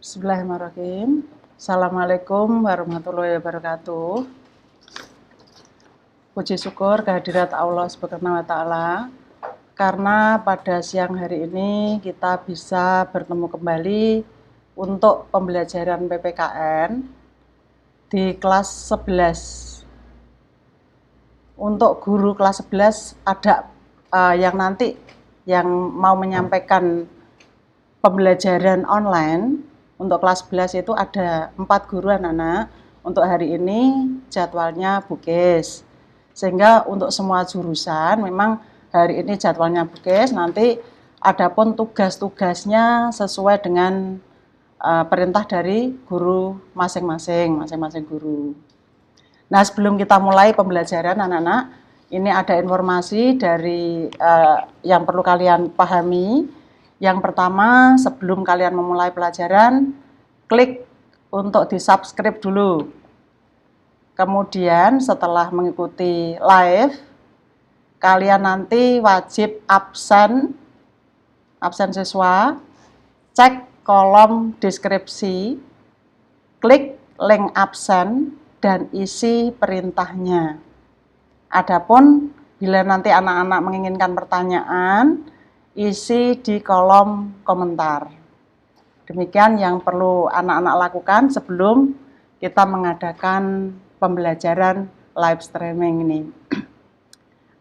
Bismillahirrahmanirrahim. Assalamualaikum warahmatullahi wabarakatuh. Puji syukur kehadirat Allah Subhanahu wa Ta'ala, karena pada siang hari ini kita bisa bertemu kembali untuk pembelajaran PPKN di kelas 11. Untuk guru kelas 11 ada yang nanti yang mau menyampaikan pembelajaran online. Untuk kelas 11 itu ada 4 guru anak-anak. Untuk hari ini jadwalnya bukes. Sehingga untuk semua jurusan memang hari ini jadwalnya bukes. Nanti adapun tugas-tugasnya sesuai dengan perintah dari guru masing-masing guru. Nah, sebelum kita mulai pembelajaran anak-anak, ini ada informasi dari yang perlu kalian pahami. Yang pertama, sebelum kalian memulai pelajaran, klik untuk di-subscribe dulu. Kemudian setelah mengikuti live, kalian nanti wajib absen siswa, cek kolom deskripsi, klik link absen, dan isi perintahnya. Adapun bila nanti anak-anak menginginkan pertanyaan, isi di kolom komentar. Demikian yang perlu anak-anak lakukan sebelum kita mengadakan pembelajaran live streaming ini.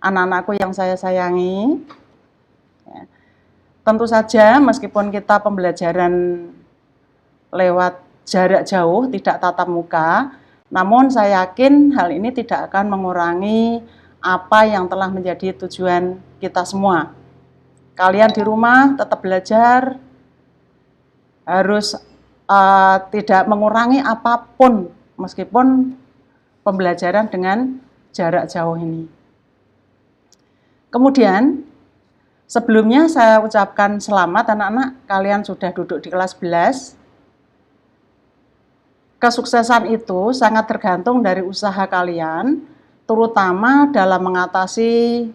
Anak-anakku yang saya sayangi, ya, tentu saja meskipun kita pembelajaran lewat jarak jauh, tidak tatap muka, namun saya yakin hal ini tidak akan mengurangi apa yang telah menjadi tujuan kita semua. Kalian di rumah tetap belajar, harus tidak mengurangi apapun meskipun pembelajaran dengan jarak jauh ini. Kemudian sebelumnya saya ucapkan selamat anak-anak, kalian sudah duduk di kelas 11. Kesuksesan itu sangat tergantung dari usaha kalian, terutama dalam mengatasi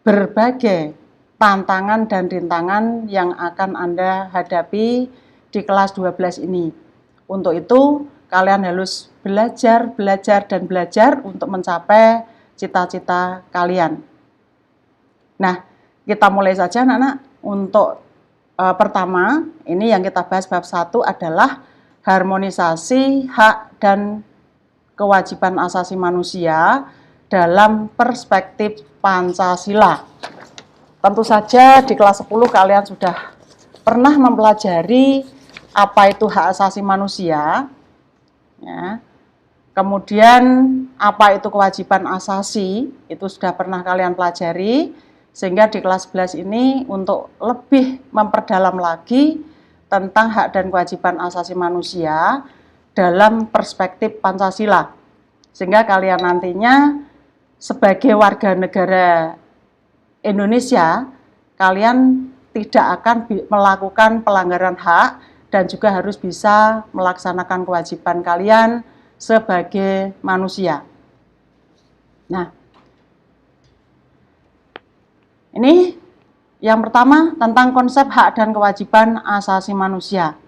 berbagai tantangan dan rintangan yang akan Anda hadapi di kelas 12 ini. Untuk itu, kalian harus belajar untuk mencapai cita-cita kalian. Nah, kita mulai saja anak-anak. Untuk pertama, ini yang kita bahas bab 1 adalah harmonisasi hak dan kewajiban asasi manusia dalam perspektif Pancasila. Tentu saja di kelas 10 kalian sudah pernah mempelajari apa itu hak asasi manusia, ya. Kemudian apa itu kewajiban asasi, itu sudah pernah kalian pelajari, sehingga di kelas 11 ini untuk lebih memperdalam lagi tentang hak dan kewajiban asasi manusia dalam perspektif Pancasila, sehingga kalian nantinya sebagai warga negara Indonesia, kalian tidak akan melakukan pelanggaran hak dan juga harus bisa melaksanakan kewajiban kalian sebagai manusia. Nah, ini yang pertama tentang konsep hak dan kewajiban asasi manusia.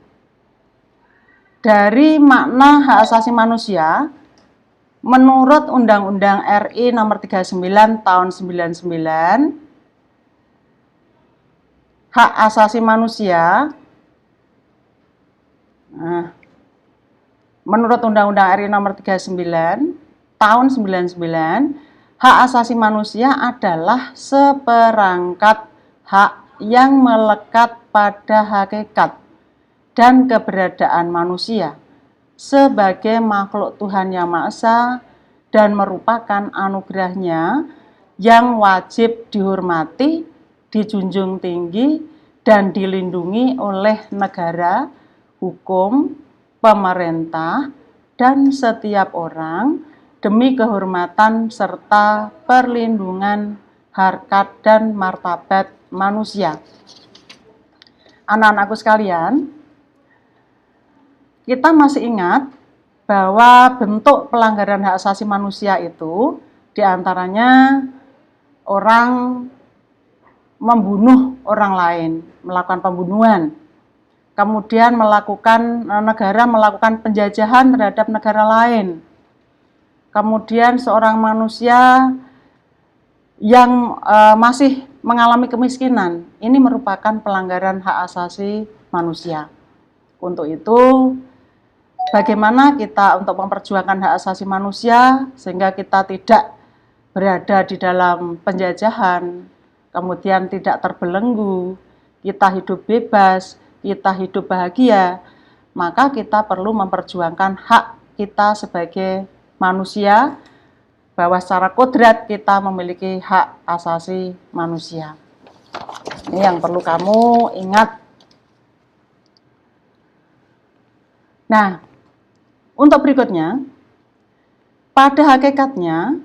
Dari makna hak asasi manusia, menurut Undang-Undang RI nomor 39 tahun 99, hak asasi manusia, menurut Undang-Undang RI nomor 39 tahun 99, hak asasi manusia adalah seperangkat hak yang melekat pada hakikat dan keberadaan manusia sebagai makhluk Tuhan Yang Maha Esa dan merupakan anugerahnya yang wajib dihormati, dijunjung tinggi, dan dilindungi oleh negara, hukum, pemerintah, dan setiap orang demi kehormatan serta perlindungan harkat dan martabat manusia. Anak-anakku sekalian, kita masih ingat bahwa bentuk pelanggaran hak asasi manusia itu diantaranya orang membunuh orang lain, melakukan pembunuhan, kemudian negara melakukan penjajahan terhadap negara lain, kemudian seorang manusia yang masih mengalami kemiskinan, ini merupakan pelanggaran hak asasi manusia. Untuk itu, bagaimana kita untuk memperjuangkan hak asasi manusia sehingga kita tidak berada di dalam penjajahan, kemudian tidak terbelenggu, kita hidup bebas, kita hidup bahagia, maka kita perlu memperjuangkan hak kita sebagai manusia, bahwa secara kodrat kita memiliki hak asasi manusia. Ini yang perlu kamu ingat. Nah, untuk berikutnya, pada hakikatnya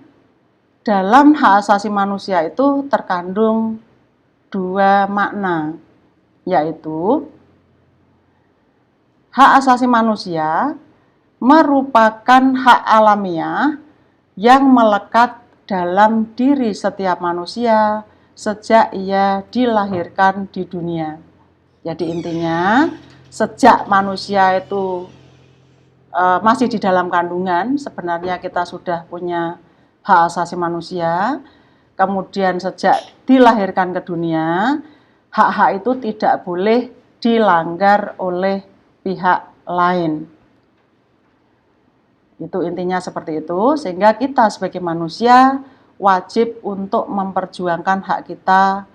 dalam hak asasi manusia itu terkandung dua makna, yaitu hak asasi manusia merupakan hak alamiah yang melekat dalam diri setiap manusia sejak ia dilahirkan di dunia. Jadi intinya, sejak manusia itu masih di dalam kandungan, sebenarnya kita sudah punya hak asasi manusia. Kemudian sejak dilahirkan ke dunia, hak-hak itu tidak boleh dilanggar oleh pihak lain. Itu intinya seperti itu, sehingga kita sebagai manusia wajib untuk memperjuangkan hak kita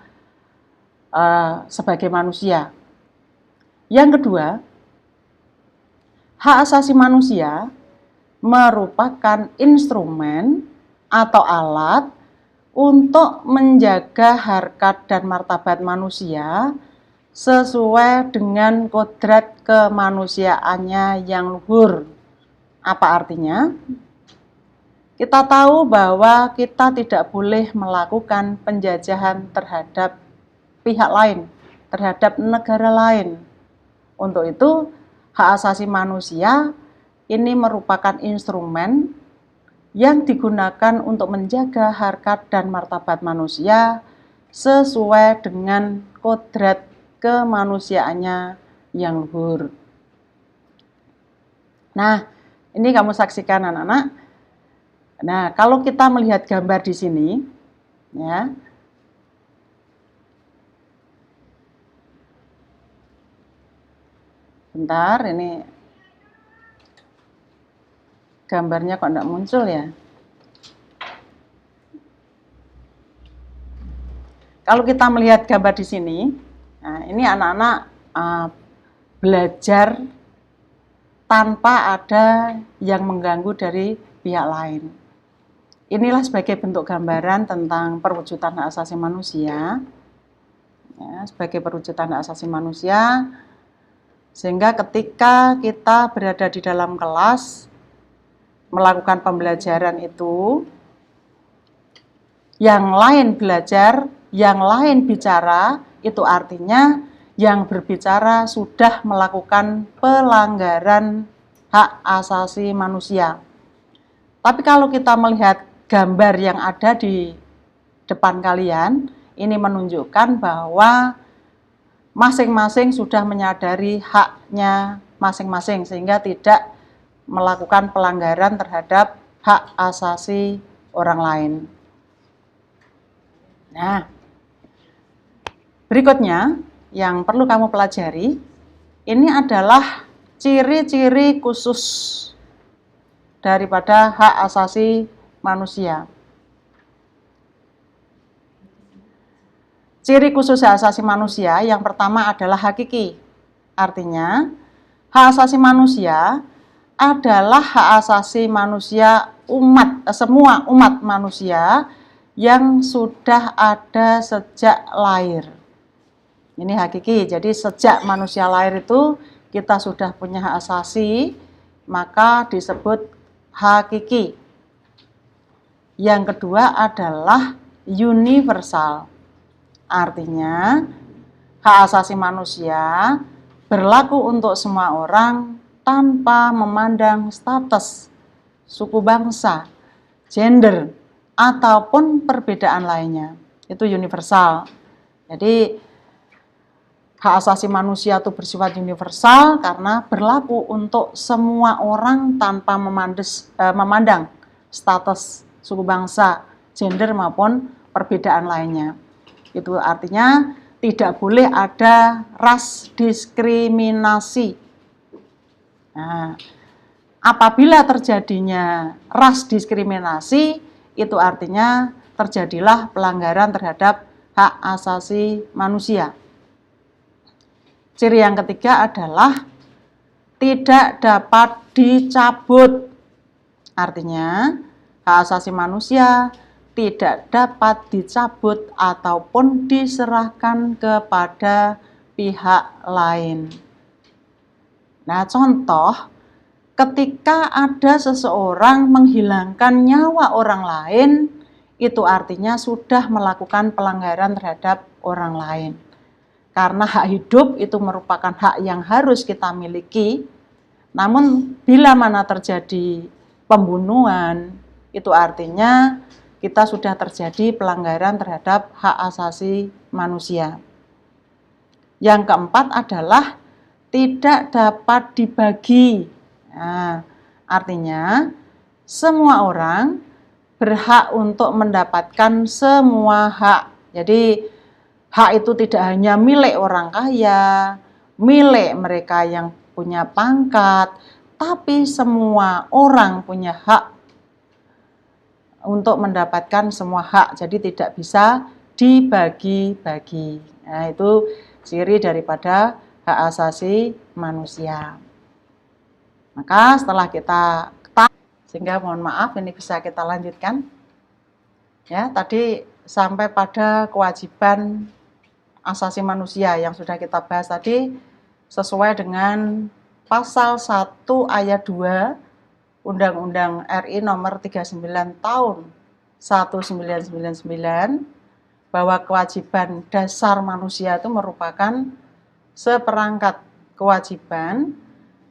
sebagai manusia. Yang kedua, hak asasi manusia merupakan instrumen atau alat untuk menjaga harkat dan martabat manusia sesuai dengan kodrat kemanusiaannya yang luhur. Apa artinya? Kita tahu bahwa kita tidak boleh melakukan penjajahan terhadap pihak lain, terhadap negara lain. Untuk itu, hak asasi manusia ini merupakan instrumen yang digunakan untuk menjaga harkat dan martabat manusia sesuai dengan kodrat kemanusiaannya yang luhur. Nah, ini kamu saksikan anak-anak. Nah, kalau kita melihat gambar di sini, ya. Bentar, ini gambarnya kok enggak muncul ya? Kalau kita melihat gambar di sini, nah ini anak-anak belajar tanpa ada yang mengganggu dari pihak lain. Inilah sebagai bentuk gambaran tentang perwujudan hak asasi manusia. Ya, sebagai perwujudan hak asasi manusia, sehingga ketika kita berada di dalam kelas melakukan pembelajaran itu, yang lain belajar, yang lain bicara, itu artinya yang berbicara sudah melakukan pelanggaran hak asasi manusia. Tapi kalau kita melihat gambar yang ada di depan kalian, ini menunjukkan bahwa masing-masing sudah menyadari haknya masing-masing, sehingga tidak melakukan pelanggaran terhadap hak asasi orang lain. Nah, berikutnya yang perlu kamu pelajari, ini adalah ciri-ciri khusus daripada hak asasi manusia. Ciri khusus hak asasi manusia yang pertama adalah hakiki. Artinya, hak asasi manusia adalah hak asasi manusia semua umat manusia yang sudah ada sejak lahir. Ini hakiki, jadi sejak manusia lahir itu kita sudah punya hak asasi, maka disebut hakiki. Yang kedua adalah universal. Artinya, hak asasi manusia berlaku untuk semua orang tanpa memandang status, suku bangsa, gender, ataupun perbedaan lainnya. Itu universal. Jadi, Hak asasi manusia itu bersifat universal karena berlaku untuk semua orang tanpa memandang status suku bangsa, gender maupun perbedaan lainnya. Itu artinya tidak boleh ada ras diskriminasi. Nah, apabila terjadinya ras diskriminasi, itu artinya terjadilah pelanggaran terhadap hak asasi manusia. Ciri yang ketiga adalah tidak dapat dicabut. Artinya, hak asasi manusia tidak dapat dicabut ataupun diserahkan kepada pihak lain. Nah, contoh, ketika ada seseorang menghilangkan nyawa orang lain, itu artinya sudah melakukan pelanggaran terhadap orang lain. Karena hak hidup itu merupakan hak yang harus kita miliki, namun bila mana terjadi pembunuhan, itu artinya kita sudah terjadi pelanggaran terhadap hak asasi manusia. Yang keempat adalah tidak dapat dibagi. Nah, artinya semua orang berhak untuk mendapatkan semua hak. Jadi hak itu tidak hanya milik orang kaya, milik mereka yang punya pangkat, tapi semua orang punya hak untuk mendapatkan semua hak. Jadi tidak bisa dibagi-bagi. Nah, itu ciri daripada hak asasi manusia. Maka setelah kita ketahui, sehingga mohon maaf ini bisa kita lanjutkan. Ya, tadi sampai pada kewajiban asasi manusia yang sudah kita bahas tadi sesuai dengan pasal 1 ayat 2 Undang-Undang RI nomor 39 tahun 1999 bahwa kewajiban dasar manusia itu merupakan seperangkat kewajiban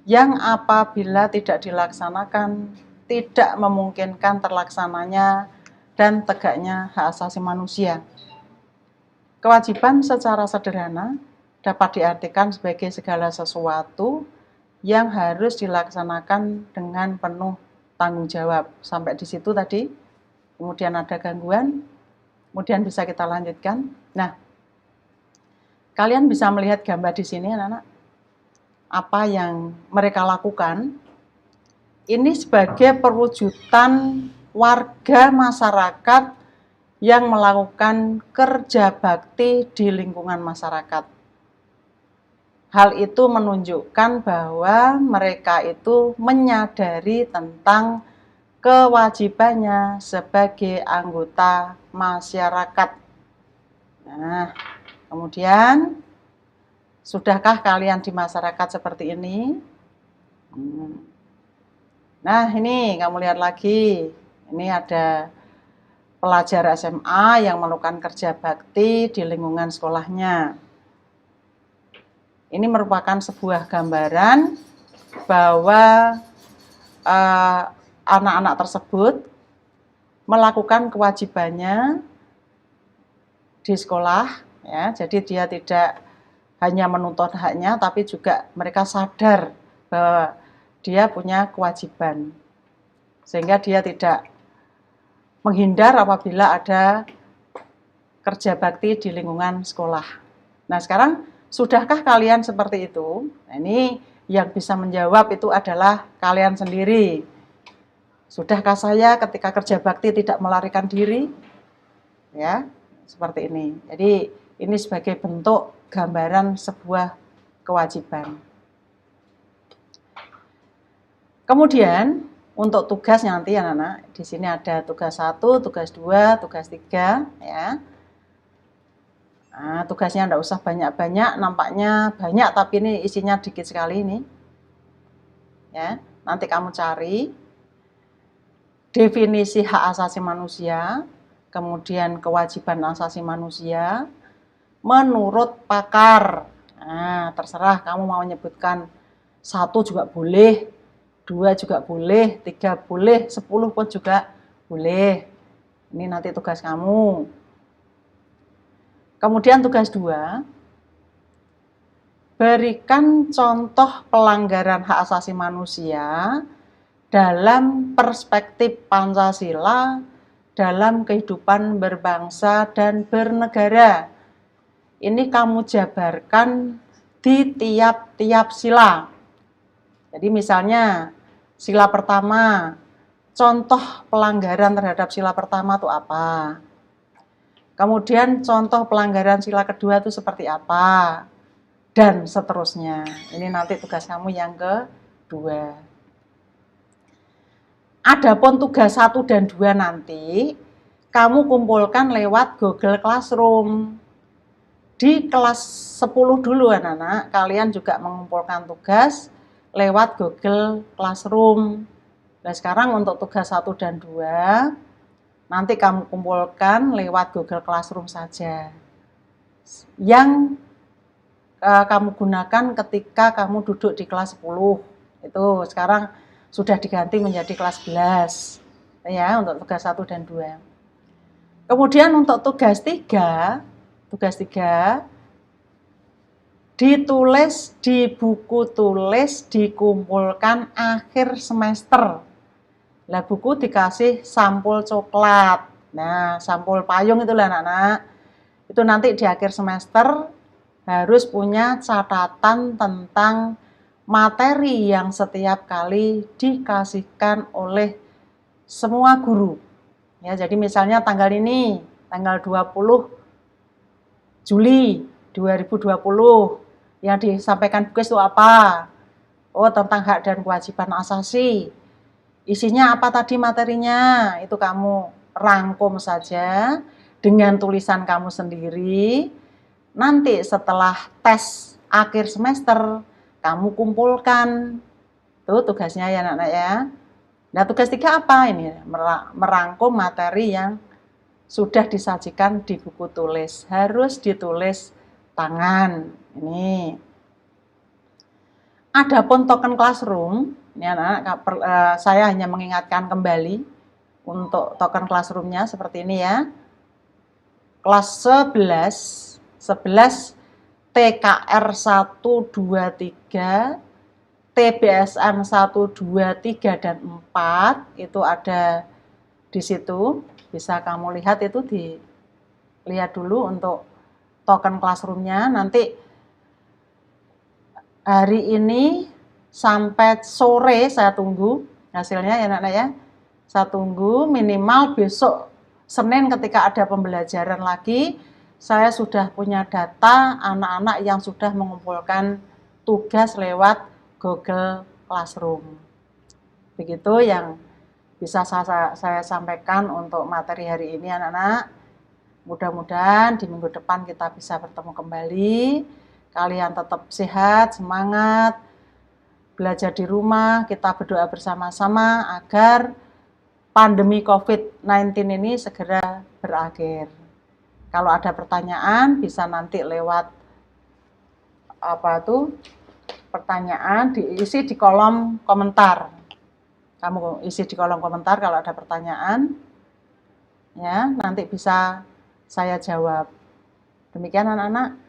yang apabila tidak dilaksanakan tidak memungkinkan terlaksananya dan tegaknya hak asasi manusia. Kewajiban secara sederhana dapat diartikan sebagai segala sesuatu yang harus dilaksanakan dengan penuh tanggung jawab. Sampai di situ tadi, kemudian ada gangguan, kemudian bisa kita lanjutkan. Nah, kalian bisa melihat gambar di sini, anak-anak, apa yang mereka lakukan. Ini sebagai perwujudan warga masyarakat yang melakukan kerja bakti di lingkungan masyarakat. Hal itu menunjukkan bahwa mereka itu menyadari tentang kewajibannya sebagai anggota masyarakat. Nah, kemudian, sudahkah kalian di masyarakat seperti ini? Nah, ini kamu lihat lagi. Ini ada pelajar SMA yang melakukan kerja bakti di lingkungan sekolahnya. Ini merupakan sebuah gambaran bahwa anak-anak tersebut melakukan kewajibannya di sekolah, ya. Jadi dia tidak hanya menuntut haknya, tapi juga mereka sadar bahwa dia punya kewajiban, sehingga dia tidak menghindar apabila ada kerja bakti di lingkungan sekolah. Nah, sekarang sudahkah kalian seperti itu? Nah, ini yang bisa menjawab itu adalah kalian sendiri. Sudahkah saya ketika kerja bakti tidak melarikan diri? Ya, seperti ini. Jadi ini sebagai bentuk gambaran sebuah kewajiban. Kemudian untuk tugas nanti anak-anak, di sini ada tugas 1, tugas 2, tugas 3, ya. Nah, tugasnya enggak usah banyak-banyak, nampaknya banyak tapi ini isinya dikit sekali ini. Ya, nanti kamu cari definisi hak asasi manusia, kemudian kewajiban asasi manusia menurut pakar. Nah, terserah kamu mau menyebutkan 1 juga boleh, 2 juga boleh, 3 boleh, 10 pun juga boleh. Ini nanti tugas kamu. Kemudian tugas 2, berikan contoh pelanggaran hak asasi manusia dalam perspektif Pancasila dalam kehidupan berbangsa dan bernegara. Ini kamu jabarkan di tiap-tiap sila. Jadi misalnya sila pertama, contoh pelanggaran terhadap sila pertama itu apa? Kemudian contoh pelanggaran sila kedua itu seperti apa? Dan seterusnya. Ini nanti tugas kamu yang kedua. Adapun tugas 1 dan 2 nanti kamu kumpulkan lewat Google Classroom. Di kelas 10 dulu anak-anak, kalian juga mengumpulkan tugas lewat Google Classroom. Nah, sekarang untuk tugas 1 dan 2 nanti kamu kumpulkan lewat Google Classroom saja. Yang kamu gunakan ketika kamu duduk di kelas 10. Itu sekarang sudah diganti menjadi kelas 11. Ya, untuk tugas 1 dan 2. Kemudian untuk tugas 3 ditulis di buku tulis, dikumpulkan akhir semester. Lah buku dikasih sampul coklat. Nah, sampul payung itu lah anak-anak. Itu nanti di akhir semester harus punya catatan tentang materi yang setiap kali dikasihkan oleh semua guru. Ya, jadi misalnya tanggal ini, tanggal 20 Juli 2020, yang disampaikan tugas itu apa? Oh, tentang hak dan kewajiban asasi. Isinya apa tadi materinya? Itu kamu rangkum saja dengan tulisan kamu sendiri. Nanti setelah tes akhir semester, kamu kumpulkan. Tuh tugasnya ya anak-anak ya. Nah, tugas 3 apa ini? Merangkum materi yang sudah disajikan di buku tulis. Harus ditulis tangan. Ini. Adapun token classroom, ini anak-anak, saya hanya mengingatkan kembali untuk token classroom-nya seperti ini ya. Kelas 11 TKR 123, TBSM 123 dan 4 itu ada di situ. Bisa kamu lihat, itu dilihat dulu untuk token classroom-nya. Nanti hari ini sampai sore saya tunggu hasilnya ya anak-anak ya. Saya tunggu minimal besok Senin ketika ada pembelajaran lagi, saya sudah punya data anak-anak yang sudah mengumpulkan tugas lewat Google Classroom. Begitu yang bisa saya sampaikan untuk materi hari ini anak-anak. Mudah-mudahan di minggu depan kita bisa bertemu kembali. Kalian tetap sehat, semangat, belajar di rumah, kita berdoa bersama-sama agar pandemi COVID-19 ini segera berakhir. Kalau ada pertanyaan bisa nanti lewat pertanyaan diisi di kolom komentar. Kamu isi di kolom komentar kalau ada pertanyaan. Ya, nanti bisa saya jawab. Demikian anak-anak.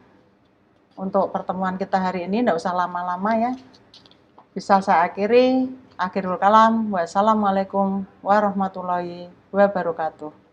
Untuk pertemuan kita hari ini tidak usah lama-lama ya. Bisa saya akhiri. Akhirul kalam. Wassalamualaikum warahmatullahi wabarakatuh.